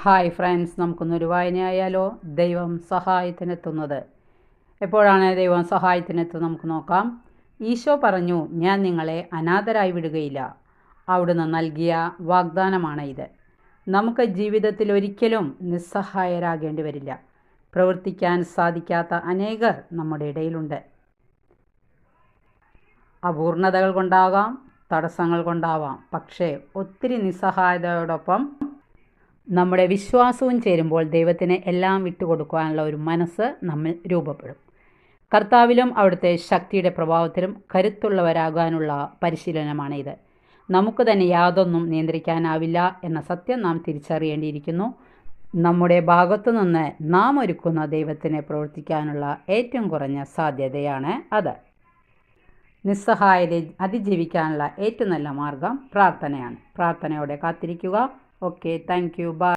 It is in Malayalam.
Hi friends, നമുക്കൊന്നൊരു വായനയായാലോ? ദൈവം സഹായത്തിനെത്തുന്നത്. എപ്പോഴാണ് ദൈവം സഹായത്തിനെത്തുന്നത് നമുക്ക് നോക്കാം. ഈശോ പറഞ്ഞു, ഞാൻ നിങ്ങളെ അനാഥരായി വിടുകയില്ല. അവിടുന്ന് നൽകിയ വാഗ്ദാനമാണ് ഇത്. നമുക്ക് ജീവിതത്തിൽ ഒരിക്കലും നിസ്സഹായരാകേണ്ടി വരില്ല. പ്രവർത്തിക്കാൻ സാധിക്കാത്ത അനേകർ നമ്മുടെ ഇടയിലുണ്ട്. അപൂർണതകൾ കൊണ്ടാകാം, തടസ്സങ്ങൾ കൊണ്ടാവാം. പക്ഷേ ഒത്തിരി നിസ്സഹായതയോടൊപ്പം നമ്മുടെ വിശ്വാസവും ചേരുമ്പോൾ ദൈവത്തിന് എല്ലാം വിട്ടുകൊടുക്കാനുള്ള ഒരു മനസ്സ് നമ്മിൽ രൂപപ്പെടും. കർത്താവിലും അവിടുത്തെ ശക്തിയുടെ പ്രഭാവത്തിലും കരുത്തുള്ളവരാകാനുള്ള പരിശീലനമാണ് ഇത്. നമുക്ക് തന്നെ യാതൊന്നും നിയന്ത്രിക്കാനാവില്ല എന്ന സത്യം നാം തിരിച്ചറിയേണ്ടിയിരിക്കുന്നു. നമ്മുടെ ഭാഗത്തു നിന്ന് നാം ഒരുക്കുന്ന ദൈവത്തിനെ പ്രവർത്തിക്കാനുള്ള ഏറ്റവും കുറഞ്ഞ സാധ്യതയാണ് അത്. നിസ്സഹായതയെ അതിജീവിക്കാനുള്ള ഏറ്റവും നല്ല മാർഗം പ്രാർത്ഥനയാണ്. പ്രാർത്ഥനയോടെ കാത്തിരിക്കുക. Okay, thank you, by.